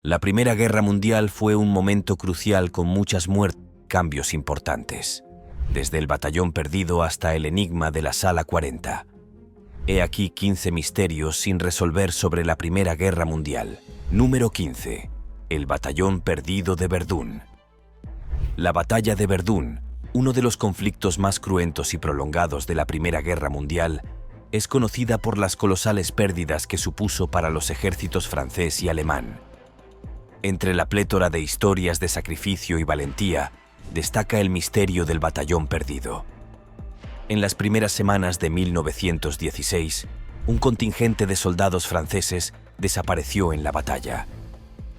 La Primera Guerra Mundial fue un momento crucial con muchas muertes y cambios importantes, desde el batallón perdido hasta el enigma de la Sala 40. He aquí 15 misterios sin resolver sobre la Primera Guerra Mundial. Número 15. El batallón perdido de Verdún. La batalla de Verdún, uno de los conflictos más cruentos y prolongados de la Primera Guerra Mundial, es conocida por las colosales pérdidas que supuso para los ejércitos francés y alemán. Entre la plétora de historias de sacrificio y valentía, destaca el misterio del batallón perdido. En las primeras semanas de 1916, un contingente de soldados franceses desapareció en la batalla.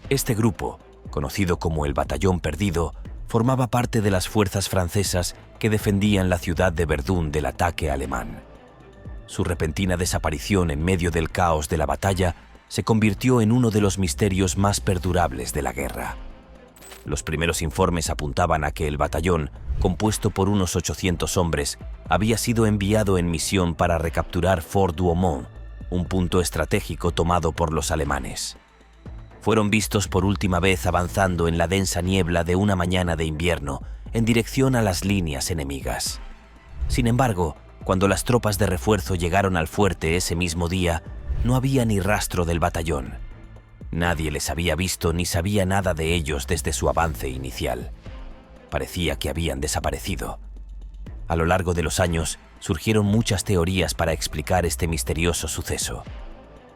Este grupo, conocido como el Batallón Perdido, formaba parte de las fuerzas francesas que defendían la ciudad de Verdún del ataque alemán. Su repentina desaparición en medio del caos de la batalla se convirtió en uno de los misterios más perdurables de la guerra. Los primeros informes apuntaban a que el batallón, compuesto por unos 800 hombres, había sido enviado en misión para recapturar Fort Douaumont, un punto estratégico tomado por los alemanes. Fueron vistos por última vez avanzando en la densa niebla de una mañana de invierno en dirección a las líneas enemigas. Sin embargo, cuando las tropas de refuerzo llegaron al fuerte ese mismo día, no había ni rastro del batallón. Nadie les había visto ni sabía nada de ellos desde su avance inicial. Parecía que habían desaparecido. A lo largo de los años, surgieron muchas teorías para explicar este misterioso suceso.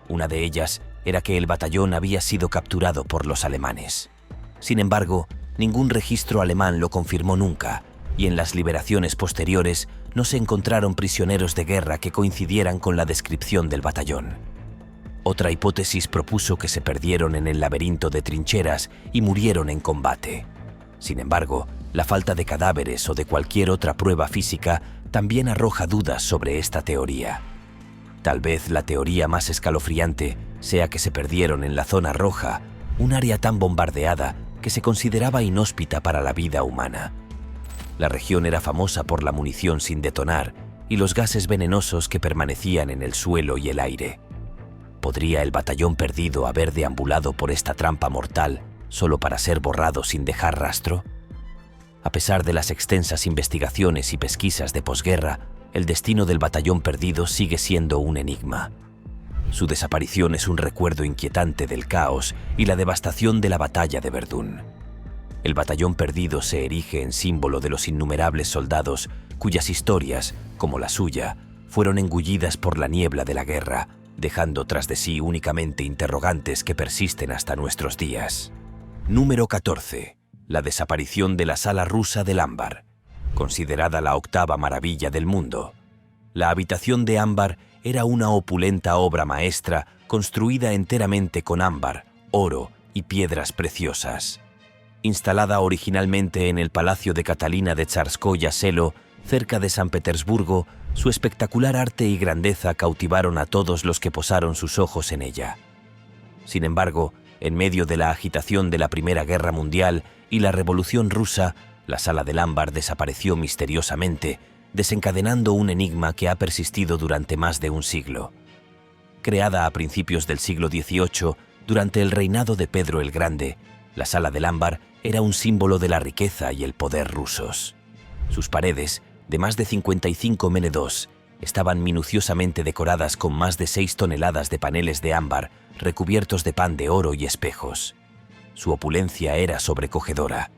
Una de ellas era que el batallón había sido capturado por los alemanes. Sin embargo, ningún registro alemán lo confirmó nunca, y en las liberaciones posteriores no se encontraron prisioneros de guerra que coincidieran con la descripción del batallón. Otra hipótesis propuso que se perdieron en el laberinto de trincheras y murieron en combate. Sin embargo, la falta de cadáveres o de cualquier otra prueba física también arroja dudas sobre esta teoría. Tal vez la teoría más escalofriante sea que se perdieron en la Zona Roja, un área tan bombardeada que se consideraba inhóspita para la vida humana. La región era famosa por la munición sin detonar y los gases venenosos que permanecían en el suelo y el aire. ¿Podría el batallón perdido haber deambulado por esta trampa mortal solo para ser borrado sin dejar rastro? A pesar de las extensas investigaciones y pesquisas de posguerra, el destino del batallón perdido sigue siendo un enigma. Su desaparición es un recuerdo inquietante del caos y la devastación de la batalla de Verdún. El batallón perdido se erige en símbolo de los innumerables soldados cuyas historias, como la suya, fueron engullidas por la niebla de la guerra, dejando tras de sí únicamente interrogantes que persisten hasta nuestros días. Número 14. La desaparición de la sala rusa del ámbar, considerada la octava maravilla del mundo. La habitación de ámbar era una opulenta obra maestra construida enteramente con ámbar, oro y piedras preciosas. Instalada originalmente en el Palacio de Catalina de Tsarskoye Selo, cerca de San Petersburgo, su espectacular arte y grandeza cautivaron a todos los que posaron sus ojos en ella. Sin embargo, en medio de la agitación de la Primera Guerra Mundial y la Revolución Rusa, la sala del ámbar desapareció misteriosamente, desencadenando un enigma que ha persistido durante más de un siglo. Creada a principios del siglo XVIII, durante el reinado de Pedro el Grande, la sala del ámbar era un símbolo de la riqueza y el poder rusos. Sus paredes, de más de 55 m², estaban minuciosamente decoradas con más de 6 toneladas de paneles de ámbar recubiertos de pan de oro y espejos. Su opulencia era sobrecogedora.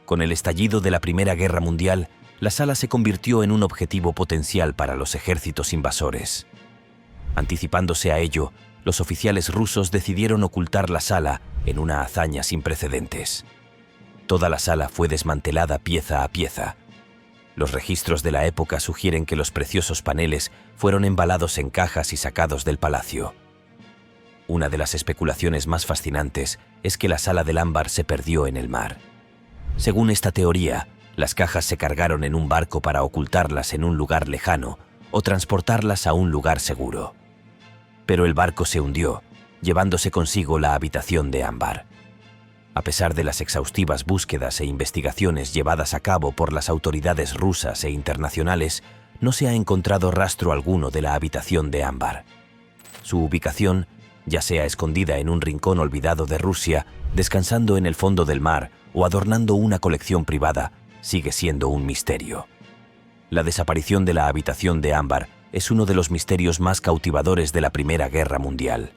Con el estallido de la Primera Guerra Mundial, la sala se convirtió en un objetivo potencial para los ejércitos invasores. Anticipándose a ello, los oficiales rusos decidieron ocultar la sala en una hazaña sin precedentes. Toda la sala fue desmantelada pieza a pieza. Los registros de la época sugieren que los preciosos paneles fueron embalados en cajas y sacados del palacio. Una de las especulaciones más fascinantes es que la sala del ámbar se perdió en el mar. Según esta teoría, las cajas se cargaron en un barco para ocultarlas en un lugar lejano o transportarlas a un lugar seguro. Pero el barco se hundió, llevándose consigo la habitación de ámbar. A pesar de las exhaustivas búsquedas e investigaciones llevadas a cabo por las autoridades rusas e internacionales, no se ha encontrado rastro alguno de la habitación de ámbar. Su ubicación ya sea escondida en un rincón olvidado de Rusia, descansando en el fondo del mar o adornando una colección privada, sigue siendo un misterio. La desaparición de la habitación de ámbar es uno de los misterios más cautivadores de la Primera Guerra Mundial.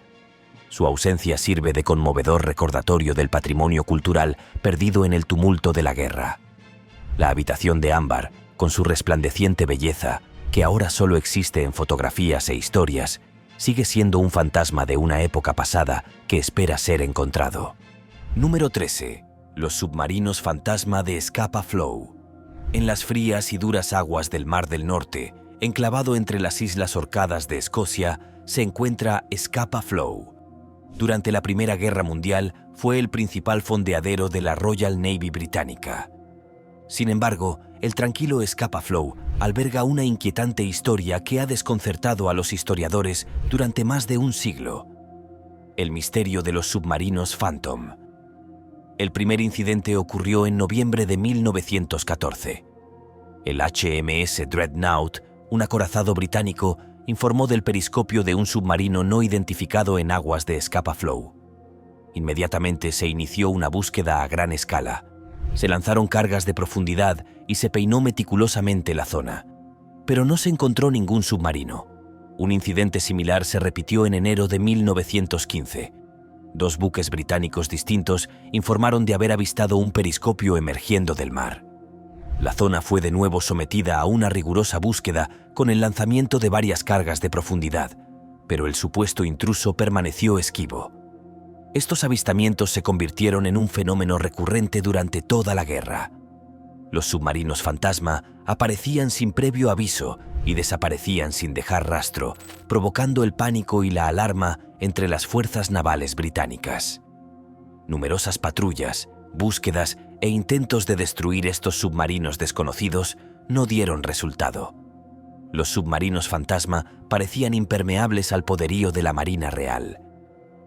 Su ausencia sirve de conmovedor recordatorio del patrimonio cultural perdido en el tumulto de la guerra. La habitación de ámbar, con su resplandeciente belleza, que ahora solo existe en fotografías e historias, sigue siendo un fantasma de una época pasada que espera ser encontrado. Número 13. Los submarinos fantasma de Scapa Flow. En las frías y duras aguas del Mar del Norte, enclavado entre las Islas Orcadas de Escocia, se encuentra Scapa Flow. Durante la Primera Guerra Mundial fue el principal fondeadero de la Royal Navy británica. Sin embargo, el tranquilo Scapa Flow alberga una inquietante historia que ha desconcertado a los historiadores durante más de un siglo. El misterio de los submarinos Phantom. El primer incidente ocurrió en noviembre de 1914. El HMS Dreadnought, un acorazado británico, informó del periscopio de un submarino no identificado en aguas de Scapa Flow. Inmediatamente se inició una búsqueda a gran escala. Se lanzaron cargas de profundidad y se peinó meticulosamente la zona. Pero no se encontró ningún submarino. Un incidente similar se repitió en enero de 1915. 2 buques británicos distintos informaron de haber avistado un periscopio emergiendo del mar. La zona fue de nuevo sometida a una rigurosa búsqueda con el lanzamiento de varias cargas de profundidad, pero el supuesto intruso permaneció esquivo. Estos avistamientos se convirtieron en un fenómeno recurrente durante toda la guerra. Los submarinos fantasma aparecían sin previo aviso y desaparecían sin dejar rastro, provocando el pánico y la alarma entre las fuerzas navales británicas. Numerosas patrullas, búsquedas e intentos de destruir estos submarinos desconocidos no dieron resultado. Los submarinos fantasma parecían impermeables al poderío de la Marina Real.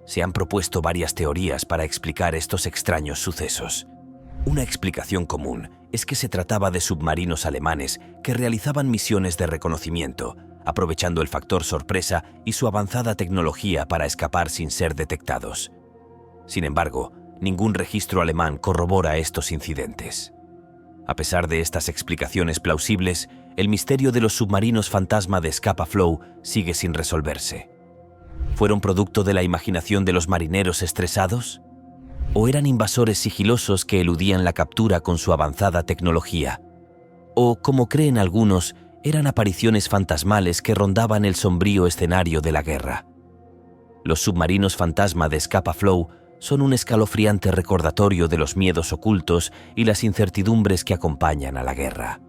Se han propuesto varias teorías para explicar estos extraños sucesos. Una explicación común es que se trataba de submarinos alemanes que realizaban misiones de reconocimiento, aprovechando el factor sorpresa y su avanzada tecnología para escapar sin ser detectados. Sin embargo, ningún registro alemán corrobora estos incidentes. A pesar de estas explicaciones plausibles, el misterio de los submarinos fantasma de Scapa Flow sigue sin resolverse. ¿Fueron producto de la imaginación de los marineros estresados? ¿O eran invasores sigilosos que eludían la captura con su avanzada tecnología? ¿O, como creen algunos, eran apariciones fantasmales que rondaban el sombrío escenario de la guerra? Los submarinos fantasma de Scapa Flow son un escalofriante recordatorio de los miedos ocultos y las incertidumbres que acompañan a la guerra.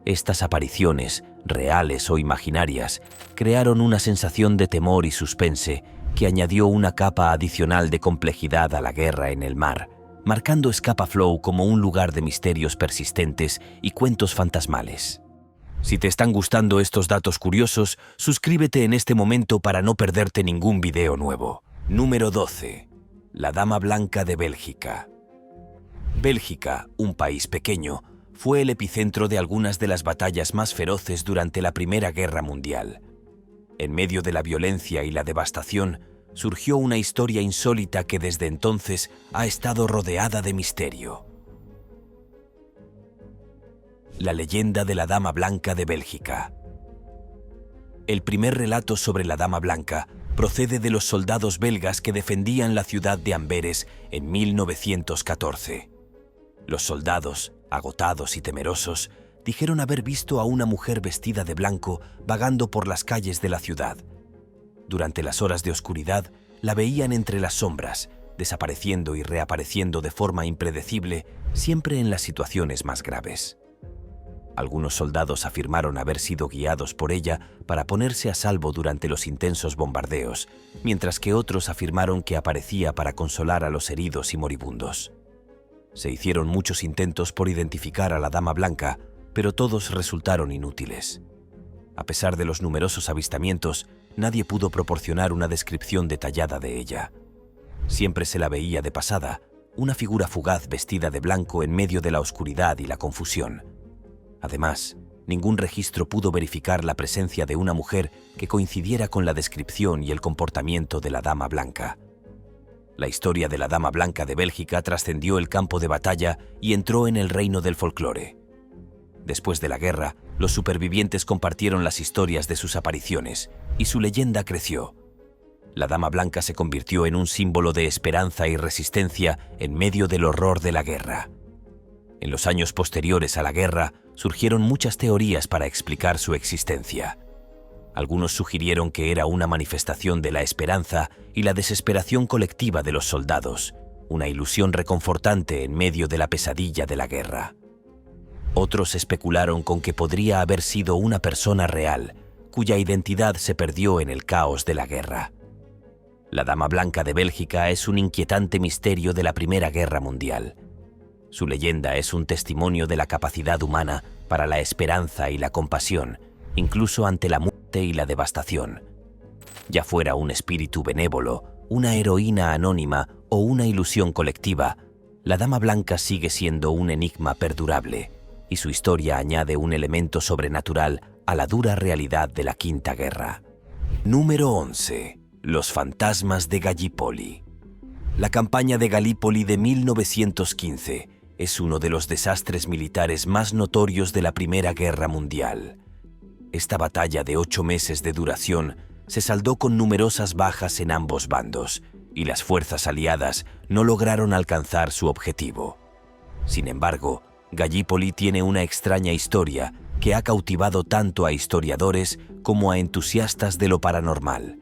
Estas apariciones, reales o imaginarias, crearon una sensación de temor y suspense que añadió una capa adicional de complejidad a la guerra en el mar, marcando Scapa Flow como un lugar de misterios persistentes y cuentos fantasmales. Si te están gustando estos datos curiosos, suscríbete en este momento para no perderte ningún video nuevo. Número 12. La Dama Blanca de Bélgica. Bélgica, un país pequeño, fue el epicentro de algunas de las batallas más feroces durante la Primera Guerra Mundial. En medio de la violencia y la devastación, surgió una historia insólita que desde entonces ha estado rodeada de misterio. La leyenda de la Dama Blanca de Bélgica. El primer relato sobre la Dama Blanca procede de los soldados belgas que defendían la ciudad de Amberes en 1914. Los soldados, agotados y temerosos, dijeron haber visto a una mujer vestida de blanco vagando por las calles de la ciudad. Durante las horas de oscuridad, la veían entre las sombras, desapareciendo y reapareciendo de forma impredecible, siempre en las situaciones más graves. Algunos soldados afirmaron haber sido guiados por ella para ponerse a salvo durante los intensos bombardeos, mientras que otros afirmaron que aparecía para consolar a los heridos y moribundos. Se hicieron muchos intentos por identificar a la Dama Blanca, pero todos resultaron inútiles. A pesar de los numerosos avistamientos, nadie pudo proporcionar una descripción detallada de ella. Siempre se la veía de pasada, una figura fugaz vestida de blanco en medio de la oscuridad y la confusión. Además, ningún registro pudo verificar la presencia de una mujer que coincidiera con la descripción y el comportamiento de la Dama Blanca. La historia de la Dama Blanca de Bélgica trascendió el campo de batalla y entró en el reino del folclore. Después de la guerra, los supervivientes compartieron las historias de sus apariciones y su leyenda creció. La Dama Blanca se convirtió en un símbolo de esperanza y resistencia en medio del horror de la guerra. En los años posteriores a la guerra, surgieron muchas teorías para explicar su existencia. Algunos sugirieron que era una manifestación de la esperanza y la desesperación colectiva de los soldados, una ilusión reconfortante en medio de la pesadilla de la guerra. Otros especularon con que podría haber sido una persona real, cuya identidad se perdió en el caos de la guerra. La Dama Blanca de Bélgica es un inquietante misterio de la Primera Guerra Mundial. Su leyenda es un testimonio de la capacidad humana para la esperanza y la compasión, incluso ante la muerte y la devastación. Ya fuera un espíritu benévolo, una heroína anónima o una ilusión colectiva, la Dama Blanca sigue siendo un enigma perdurable, y su historia añade un elemento sobrenatural a la dura realidad de la Quinta Guerra. Número 11. Los fantasmas de Gallipoli. La campaña de Gallipoli de 1915 es uno de los desastres militares más notorios de la Primera Guerra Mundial. Esta batalla de 8 meses de duración se saldó con numerosas bajas en ambos bandos, y las fuerzas aliadas no lograron alcanzar su objetivo. Sin embargo, Gallipoli tiene una extraña historia que ha cautivado tanto a historiadores como a entusiastas de lo paranormal.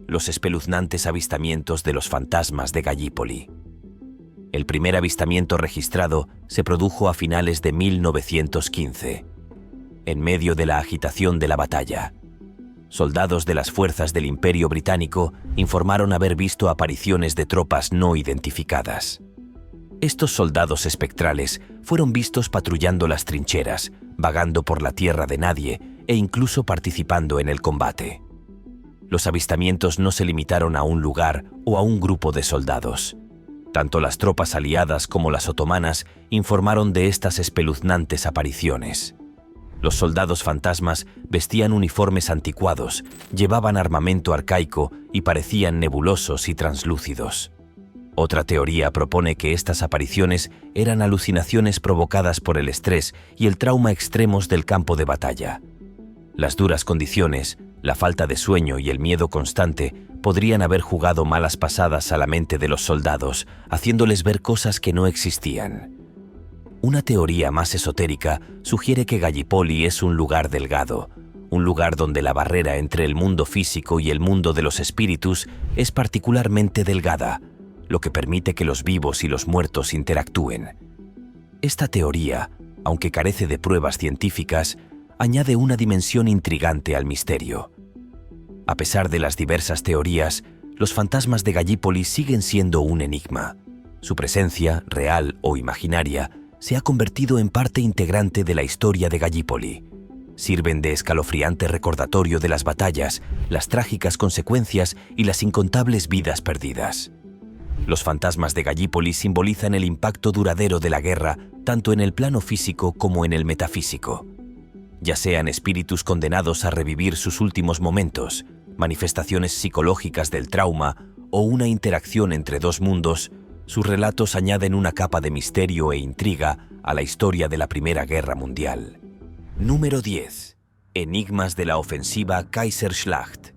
Los espeluznantes avistamientos de los fantasmas de Gallipoli. El primer avistamiento registrado se produjo a finales de 1915, en medio de la agitación de la batalla. Soldados de las fuerzas del Imperio Británico informaron haber visto apariciones de tropas no identificadas. Estos soldados espectrales fueron vistos patrullando las trincheras, vagando por la tierra de nadie e incluso participando en el combate. Los avistamientos no se limitaron a un lugar o a un grupo de soldados. Tanto las tropas aliadas como las otomanas informaron de estas espeluznantes apariciones. Los soldados fantasmas vestían uniformes anticuados, llevaban armamento arcaico y parecían nebulosos y translúcidos. Otra teoría propone que estas apariciones eran alucinaciones provocadas por el estrés y el trauma extremos del campo de batalla. Las duras condiciones, la falta de sueño y el miedo constante podrían haber jugado malas pasadas a la mente de los soldados, haciéndoles ver cosas que no existían. Una teoría más esotérica sugiere que Gallipoli es un lugar delgado, un lugar donde la barrera entre el mundo físico y el mundo de los espíritus es particularmente delgada, lo que permite que los vivos y los muertos interactúen. Esta teoría, aunque carece de pruebas científicas, añade una dimensión intrigante al misterio. A pesar de las diversas teorías, los fantasmas de Gallipoli siguen siendo un enigma. Su presencia, real o imaginaria, se ha convertido en parte integrante de la historia de Gallipoli. Sirven de escalofriante recordatorio de las batallas, las trágicas consecuencias y las incontables vidas perdidas. Los fantasmas de Gallipoli simbolizan el impacto duradero de la guerra, tanto en el plano físico como en el metafísico. Ya sean espíritus condenados a revivir sus últimos momentos, manifestaciones psicológicas del trauma o una interacción entre dos mundos, sus relatos añaden una capa de misterio e intriga a la historia de la Primera Guerra Mundial. Número 10. Enigmas de la ofensiva Kaiserschlacht.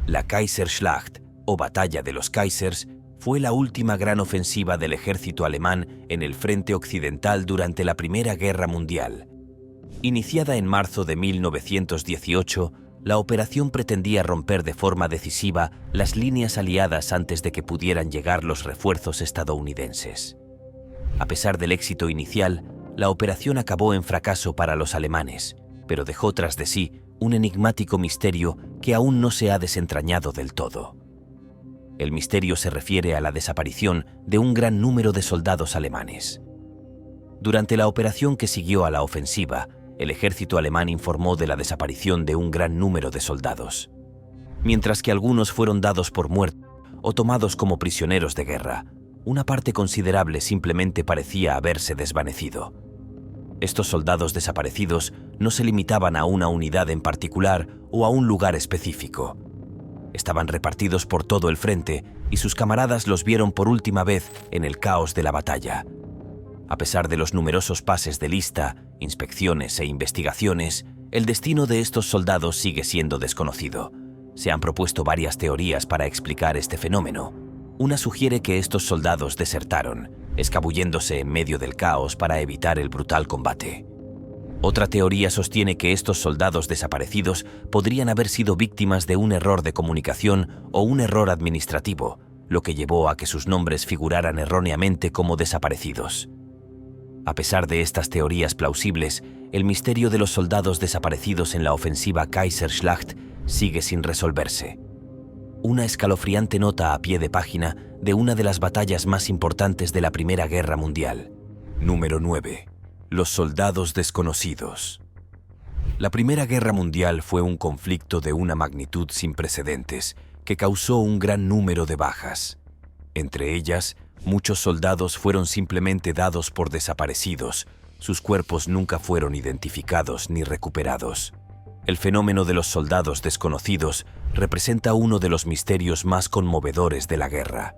La Kaiserschlacht, o Batalla de los Kaisers, fue la última gran ofensiva del ejército alemán en el frente occidental durante la Primera Guerra Mundial. Iniciada en marzo de 1918, la operación pretendía romper de forma decisiva las líneas aliadas antes de que pudieran llegar los refuerzos estadounidenses. A pesar del éxito inicial, la operación acabó en fracaso para los alemanes, pero dejó tras de sí un enigmático misterio que aún no se ha desentrañado del todo. El misterio se refiere a la desaparición de un gran número de soldados alemanes. Durante la operación que siguió a la ofensiva, el ejército alemán informó de la desaparición de un gran número de soldados. Mientras que algunos fueron dados por muertos o tomados como prisioneros de guerra, una parte considerable simplemente parecía haberse desvanecido. Estos soldados desaparecidos no se limitaban a una unidad en particular o a un lugar específico. Estaban repartidos por todo el frente y sus camaradas los vieron por última vez en el caos de la batalla. A pesar de los numerosos pases de lista, inspecciones e investigaciones, el destino de estos soldados sigue siendo desconocido. Se han propuesto varias teorías para explicar este fenómeno. Una sugiere que estos soldados desertaron, escabulléndose en medio del caos para evitar el brutal combate. Otra teoría sostiene que estos soldados desaparecidos podrían haber sido víctimas de un error de comunicación o un error administrativo, lo que llevó a que sus nombres figuraran erróneamente como desaparecidos. A pesar de estas teorías plausibles, el misterio de los soldados desaparecidos en la ofensiva Kaiserschlacht sigue sin resolverse. Una escalofriante nota a pie de página de una de las batallas más importantes de la Primera Guerra Mundial. Número 9. Los soldados desconocidos. La Primera Guerra Mundial fue un conflicto de una magnitud sin precedentes que causó un gran número de bajas. Entre ellas, muchos soldados fueron simplemente dados por desaparecidos. Sus cuerpos nunca fueron identificados ni recuperados. El fenómeno de los soldados desconocidos representa uno de los misterios más conmovedores de la guerra.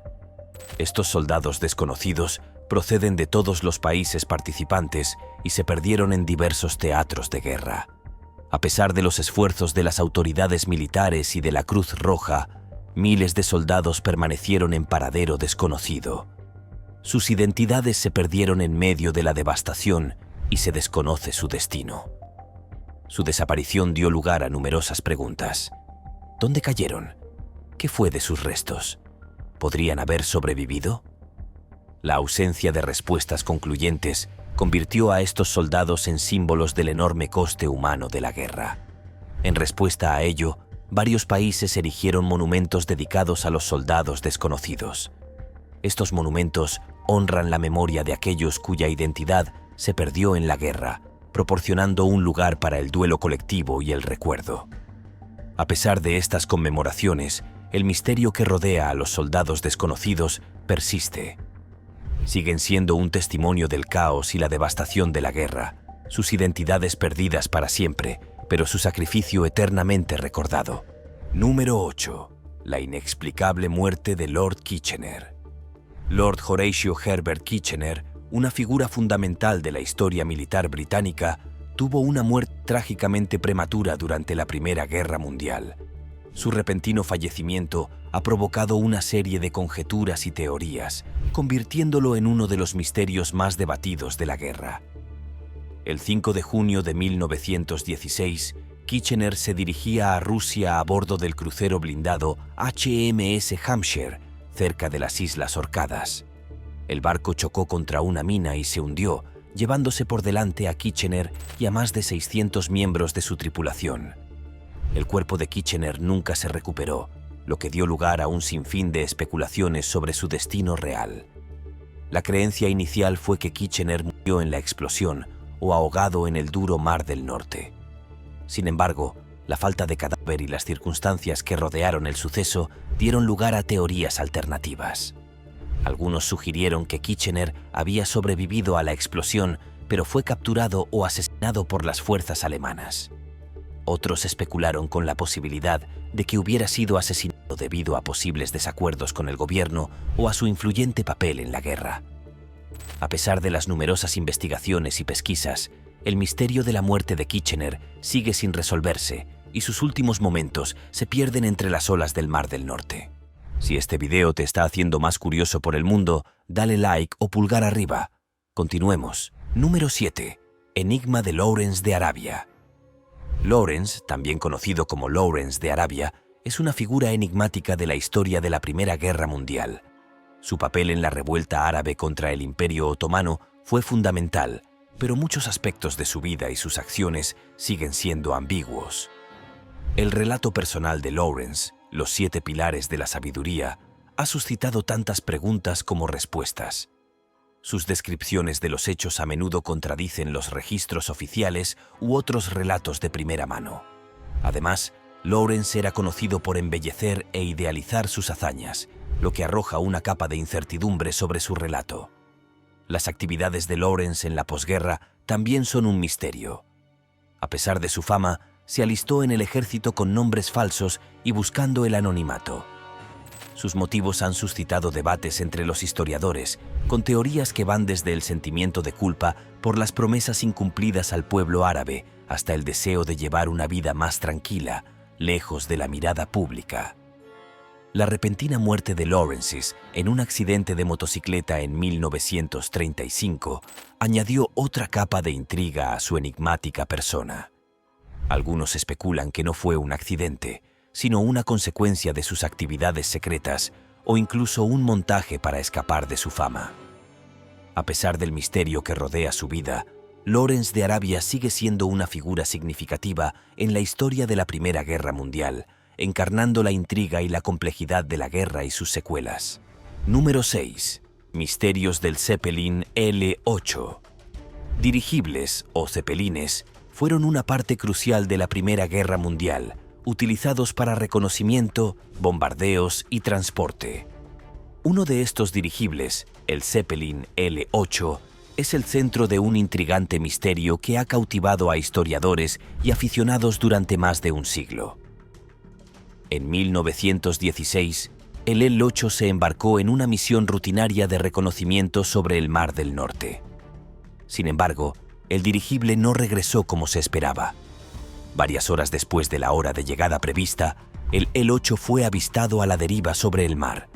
Estos soldados desconocidos proceden de todos los países participantes y se perdieron en diversos teatros de guerra. A pesar de los esfuerzos de las autoridades militares y de la Cruz Roja, miles de soldados permanecieron en paradero desconocido. Sus identidades se perdieron en medio de la devastación y se desconoce su destino. Su desaparición dio lugar a numerosas preguntas. ¿Dónde cayeron? ¿Qué fue de sus restos? ¿Podrían haber sobrevivido? La ausencia de respuestas concluyentes convirtió a estos soldados en símbolos del enorme coste humano de la guerra. En respuesta a ello, varios países erigieron monumentos dedicados a los soldados desconocidos. Estos monumentos honran la memoria de aquellos cuya identidad se perdió en la guerra, proporcionando un lugar para el duelo colectivo y el recuerdo. A pesar de estas conmemoraciones, el misterio que rodea a los soldados desconocidos persiste. Siguen siendo un testimonio del caos y la devastación de la guerra, sus identidades perdidas para siempre, pero su sacrificio eternamente recordado. Número 8. La inexplicable muerte de Lord Kitchener. Lord Horatio Herbert Kitchener, una figura fundamental de la historia militar británica, tuvo una muerte trágicamente prematura durante la Primera Guerra Mundial. Su repentino fallecimiento ha provocado una serie de conjeturas y teorías, convirtiéndolo en uno de los misterios más debatidos de la guerra. El 5 de junio de 1916, Kitchener se dirigía a Rusia a bordo del crucero blindado HMS Hampshire, cerca de las Islas Orcadas. El barco chocó contra una mina y se hundió, llevándose por delante a Kitchener y a más de 600 miembros de su tripulación. El cuerpo de Kitchener nunca se recuperó, lo que dio lugar a un sinfín de especulaciones sobre su destino real. La creencia inicial fue que Kitchener murió en la explosión o ahogado en el duro Mar del Norte. Sin embargo, la falta de cadáver y las circunstancias que rodearon el suceso dieron lugar a teorías alternativas. Algunos sugirieron que Kitchener había sobrevivido a la explosión, pero fue capturado o asesinado por las fuerzas alemanas. Otros especularon con la posibilidad de que hubiera sido asesinado debido a posibles desacuerdos con el gobierno o a su influyente papel en la guerra. A pesar de las numerosas investigaciones y pesquisas, el misterio de la muerte de Kitchener sigue sin resolverse y sus últimos momentos se pierden entre las olas del Mar del Norte. Si este video te está haciendo más curioso por el mundo, dale like o pulgar arriba. Continuemos. Número 7. Enigma de Lawrence de Arabia. Lawrence, también conocido como Lawrence de Arabia, es una figura enigmática de la historia de la Primera Guerra Mundial. Su papel en la revuelta árabe contra el Imperio Otomano fue fundamental, pero muchos aspectos de su vida y sus acciones siguen siendo ambiguos. El relato personal de Lawrence, Los 7 pilares de la sabiduría, ha suscitado tantas preguntas como respuestas. Sus descripciones de los hechos a menudo contradicen los registros oficiales u otros relatos de primera mano. Además, Lawrence era conocido por embellecer e idealizar sus hazañas, lo que arroja una capa de incertidumbre sobre su relato. Las actividades de Lawrence en la posguerra también son un misterio. A pesar de su fama, se alistó en el ejército con nombres falsos y buscando el anonimato. Sus motivos han suscitado debates entre los historiadores, con teorías que van desde el sentimiento de culpa por las promesas incumplidas al pueblo árabe hasta el deseo de llevar una vida más tranquila, lejos de la mirada pública. La repentina muerte de Lawrence en un accidente de motocicleta en 1935 añadió otra capa de intriga a su enigmática persona. Algunos especulan que no fue un accidente, sino una consecuencia de sus actividades secretas o incluso un montaje para escapar de su fama. A pesar del misterio que rodea su vida, Lawrence de Arabia sigue siendo una figura significativa en la historia de la Primera Guerra Mundial, encarnando la intriga y la complejidad de la guerra y sus secuelas. Número 6. Misterios del Zeppelin L-8. Dirigibles o cepelines fueron una parte crucial de la Primera Guerra Mundial, utilizados para reconocimiento, bombardeos y transporte. Uno de estos dirigibles, el Zeppelin L-8, es el centro de un intrigante misterio que ha cautivado a historiadores y aficionados durante más de un siglo. En 1916, el L-8 se embarcó en una misión rutinaria de reconocimiento sobre el Mar del Norte. Sin embargo, el dirigible no regresó como se esperaba. Varias horas después de la hora de llegada prevista, el L-8 fue avistado a la deriva sobre el mar.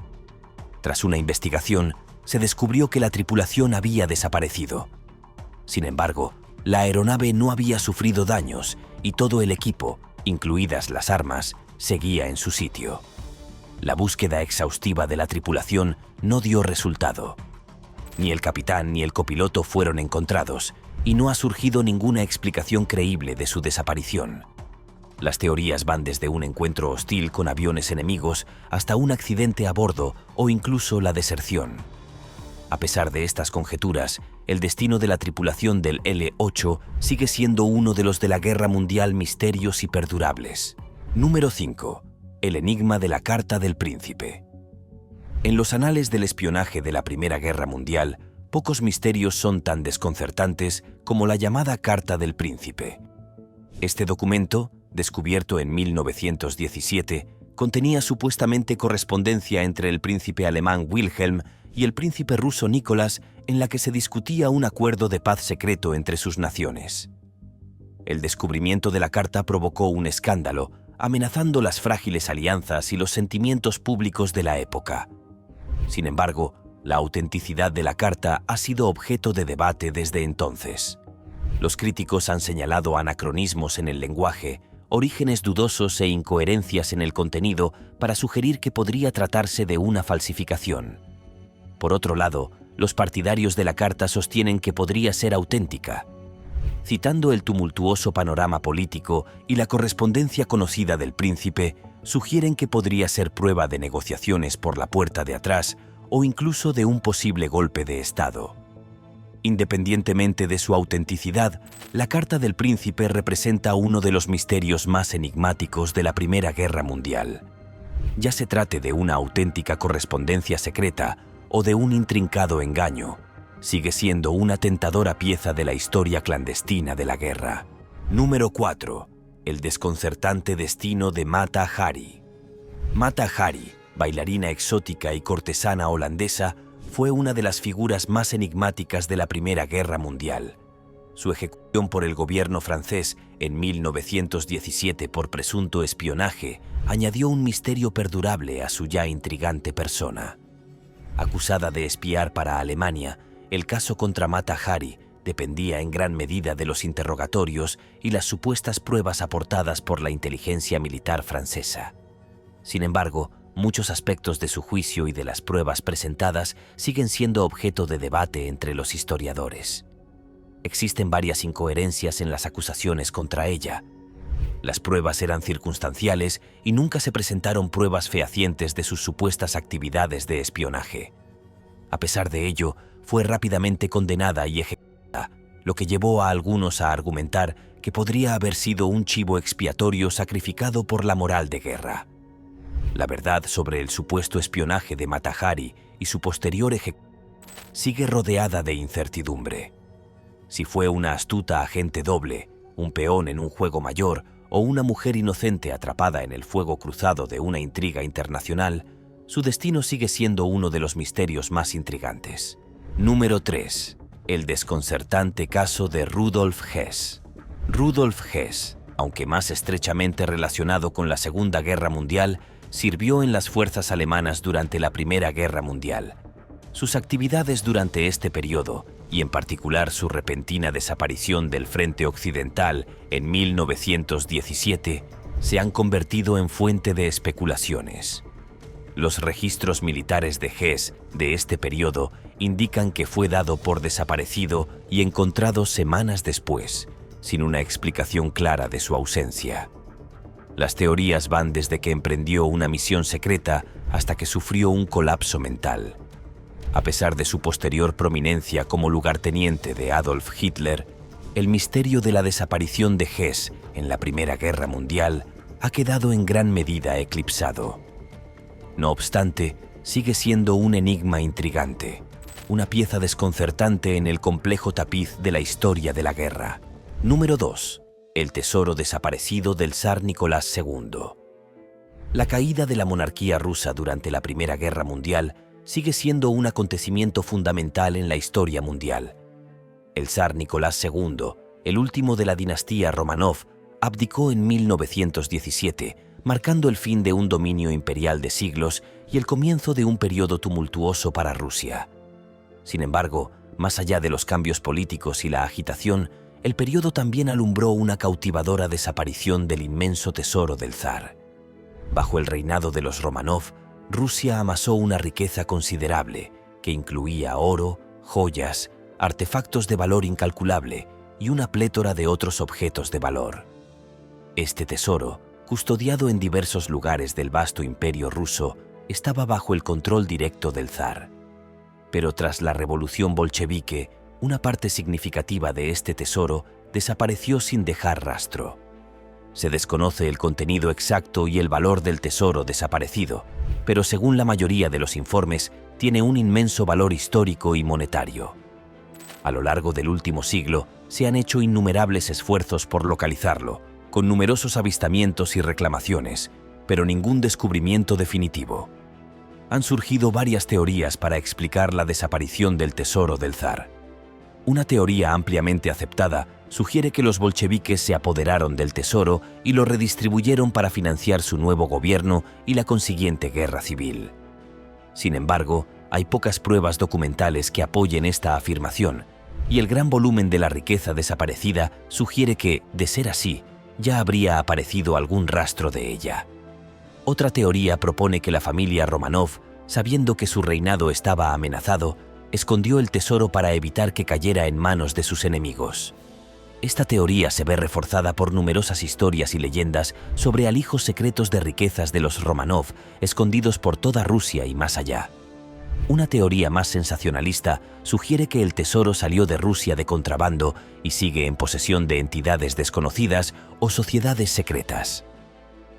Tras una investigación, se descubrió que la tripulación había desaparecido. Sin embargo, la aeronave no había sufrido daños y todo el equipo, incluidas las armas, seguía en su sitio. La búsqueda exhaustiva de la tripulación no dio resultado. Ni el capitán ni el copiloto fueron encontrados y no ha surgido ninguna explicación creíble de su desaparición. Las teorías van desde un encuentro hostil con aviones enemigos hasta un accidente a bordo o incluso la deserción. A pesar de estas conjeturas, el destino de la tripulación del L-8 sigue siendo uno de los de la Guerra Mundial misterios y perdurables. Número 5. El enigma de la Carta del Príncipe. En los anales del espionaje de la Primera Guerra Mundial, pocos misterios son tan desconcertantes como la llamada Carta del Príncipe. Este documento, descubierto en 1917, contenía supuestamente correspondencia entre el príncipe alemán Wilhelm y el príncipe ruso Nicolás, en la que se discutía un acuerdo de paz secreto entre sus naciones. El descubrimiento de la carta provocó un escándalo, amenazando las frágiles alianzas y los sentimientos públicos de la época. Sin embargo, la autenticidad de la carta ha sido objeto de debate desde entonces. Los críticos han señalado anacronismos en el lenguaje, orígenes dudosos e incoherencias en el contenido para sugerir que podría tratarse de una falsificación. Por otro lado, los partidarios de la carta sostienen que podría ser auténtica. Citando el tumultuoso panorama político y la correspondencia conocida del príncipe, sugieren que podría ser prueba de negociaciones por la puerta de atrás o incluso de un posible golpe de Estado. Independientemente de su autenticidad, la Carta del Príncipe representa uno de los misterios más enigmáticos de la Primera Guerra Mundial. Ya se trate de una auténtica correspondencia secreta o de un intrincado engaño, sigue siendo una tentadora pieza de la historia clandestina de la guerra. Número 4. El desconcertante destino de Mata Hari. Mata Hari, bailarina exótica y cortesana holandesa, fue una de las figuras más enigmáticas de la Primera Guerra Mundial. Su ejecución por el gobierno francés en 1917 por presunto espionaje añadió un misterio perdurable a su ya intrigante persona. Acusada de espiar para Alemania, el caso contra Mata Hari dependía en gran medida de los interrogatorios y las supuestas pruebas aportadas por la inteligencia militar francesa. Sin embargo, muchos aspectos de su juicio y de las pruebas presentadas siguen siendo objeto de debate entre los historiadores. Existen varias incoherencias en las acusaciones contra ella. Las pruebas eran circunstanciales y nunca se presentaron pruebas fehacientes de sus supuestas actividades de espionaje. A pesar de ello, fue rápidamente condenada y ejecutada, lo que llevó a algunos a argumentar que podría haber sido un chivo expiatorio sacrificado por la moral de guerra. La verdad sobre el supuesto espionaje de Mata Hari y su posterior ejecución sigue rodeada de incertidumbre. Si fue una astuta agente doble, un peón en un juego mayor o una mujer inocente atrapada en el fuego cruzado de una intriga internacional, su destino sigue siendo uno de los misterios más intrigantes. Número 3. El desconcertante caso de Rudolf Hess. Rudolf Hess, aunque más estrechamente relacionado con la Segunda Guerra Mundial, sirvió en las fuerzas alemanas durante la Primera Guerra Mundial. Sus actividades durante este periodo, y en particular su repentina desaparición del frente occidental en 1917, se han convertido en fuente de especulaciones. Los registros militares de Hess de este periodo indican que fue dado por desaparecido y encontrado semanas después, sin una explicación clara de su ausencia. Las teorías van desde que emprendió una misión secreta hasta que sufrió un colapso mental. A pesar de su posterior prominencia como lugarteniente de Adolf Hitler, el misterio de la desaparición de Hess en la Primera Guerra Mundial ha quedado en gran medida eclipsado. No obstante, sigue siendo un enigma intrigante, una pieza desconcertante en el complejo tapiz de la historia de la guerra. Número 2. El tesoro desaparecido del zar Nicolás II. La caída de la monarquía rusa durante la Primera Guerra Mundial sigue siendo un acontecimiento fundamental en la historia mundial. El zar Nicolás II, el último de la dinastía Romanov, abdicó en 1917, marcando el fin de un dominio imperial de siglos y el comienzo de un periodo tumultuoso para Rusia. Sin embargo, más allá de los cambios políticos y la agitación, el periodo también alumbró una cautivadora desaparición del inmenso tesoro del zar. Bajo el reinado de los Romanov, Rusia amasó una riqueza considerable que incluía oro, joyas, artefactos de valor incalculable y una plétora de otros objetos de valor. Este tesoro, custodiado en diversos lugares del vasto imperio ruso, estaba bajo el control directo del zar. Pero tras la revolución bolchevique, una parte significativa de este tesoro desapareció sin dejar rastro. Se desconoce el contenido exacto y el valor del tesoro desaparecido, pero según la mayoría de los informes, tiene un inmenso valor histórico y monetario. A lo largo del último siglo, se han hecho innumerables esfuerzos por localizarlo, con numerosos avistamientos y reclamaciones, pero ningún descubrimiento definitivo. Han surgido varias teorías para explicar la desaparición del tesoro del zar. Una teoría ampliamente aceptada sugiere que los bolcheviques se apoderaron del tesoro y lo redistribuyeron para financiar su nuevo gobierno y la consiguiente guerra civil. Sin embargo, hay pocas pruebas documentales que apoyen esta afirmación, y el gran volumen de la riqueza desaparecida sugiere que, de ser así, ya habría aparecido algún rastro de ella. Otra teoría propone que la familia Romanov, sabiendo que su reinado estaba amenazado, escondió el tesoro para evitar que cayera en manos de sus enemigos. Esta teoría se ve reforzada por numerosas historias y leyendas sobre alijos secretos de riquezas de los Romanov escondidos por toda Rusia y más allá. Una teoría más sensacionalista sugiere que el tesoro salió de Rusia de contrabando y sigue en posesión de entidades desconocidas o sociedades secretas.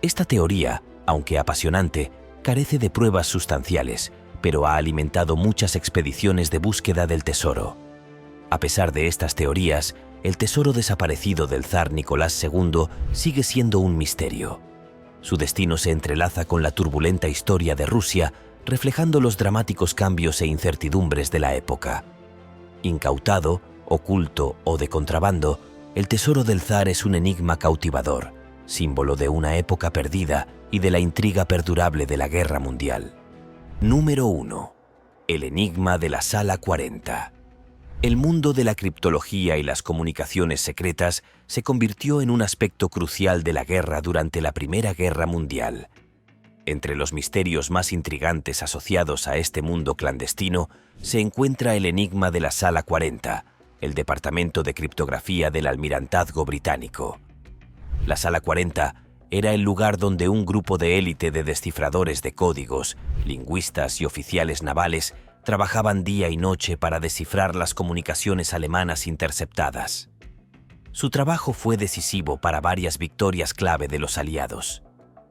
Esta teoría, aunque apasionante, carece de pruebas sustanciales, pero ha alimentado muchas expediciones de búsqueda del tesoro. A pesar de estas teorías, el tesoro desaparecido del zar Nicolás II sigue siendo un misterio. Su destino se entrelaza con la turbulenta historia de Rusia, reflejando los dramáticos cambios e incertidumbres de la época. Incautado, oculto o de contrabando, el tesoro del zar es un enigma cautivador, símbolo de una época perdida y de la intriga perdurable de la Guerra Mundial. Número 1. El enigma de la Sala 40. El mundo de la criptología y las comunicaciones secretas se convirtió en un aspecto crucial de la guerra durante la Primera Guerra Mundial. Entre los misterios más intrigantes asociados a este mundo clandestino se encuentra el enigma de la Sala 40, el departamento de criptografía del Almirantazgo británico. La Sala 40 era el lugar donde un grupo de élite de descifradores de códigos, lingüistas y oficiales navales trabajaban día y noche para descifrar las comunicaciones alemanas interceptadas. Su trabajo fue decisivo para varias victorias clave de los aliados.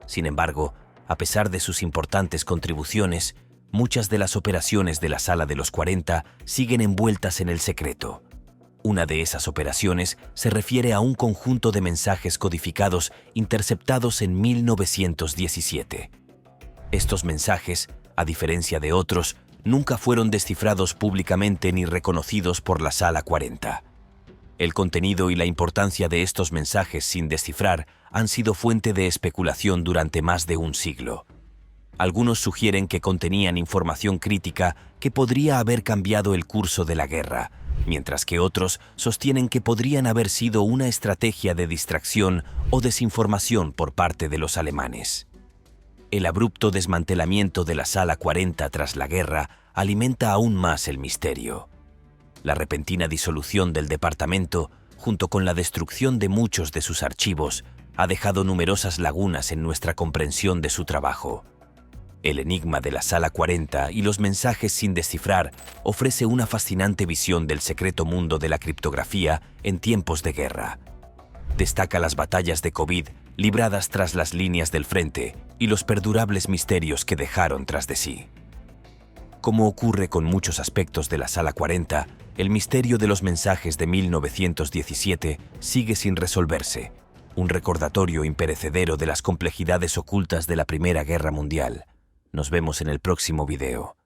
Sin embargo, a pesar de sus importantes contribuciones, muchas de las operaciones de la Sala de los 40 siguen envueltas en el secreto. Una de esas operaciones se refiere a un conjunto de mensajes codificados interceptados en 1917. Estos mensajes, a diferencia de otros, nunca fueron descifrados públicamente ni reconocidos por la Sala 40. El contenido y la importancia de estos mensajes sin descifrar han sido fuente de especulación durante más de un siglo. Algunos sugieren que contenían información crítica que podría haber cambiado el curso de la guerra, mientras que otros sostienen que podrían haber sido una estrategia de distracción o desinformación por parte de los alemanes. El abrupto desmantelamiento de la Sala 40 tras la guerra alimenta aún más el misterio. La repentina disolución del departamento, junto con la destrucción de muchos de sus archivos, ha dejado numerosas lagunas en nuestra comprensión de su trabajo. El enigma de la Sala 40 y los mensajes sin descifrar ofrece una fascinante visión del secreto mundo de la criptografía en tiempos de guerra. Destaca las batallas de COVID libradas tras las líneas del frente y los perdurables misterios que dejaron tras de sí. Como ocurre con muchos aspectos de la Sala 40, el misterio de los mensajes de 1917 sigue sin resolverse, un recordatorio imperecedero de las complejidades ocultas de la Primera Guerra Mundial. Nos vemos en el próximo video.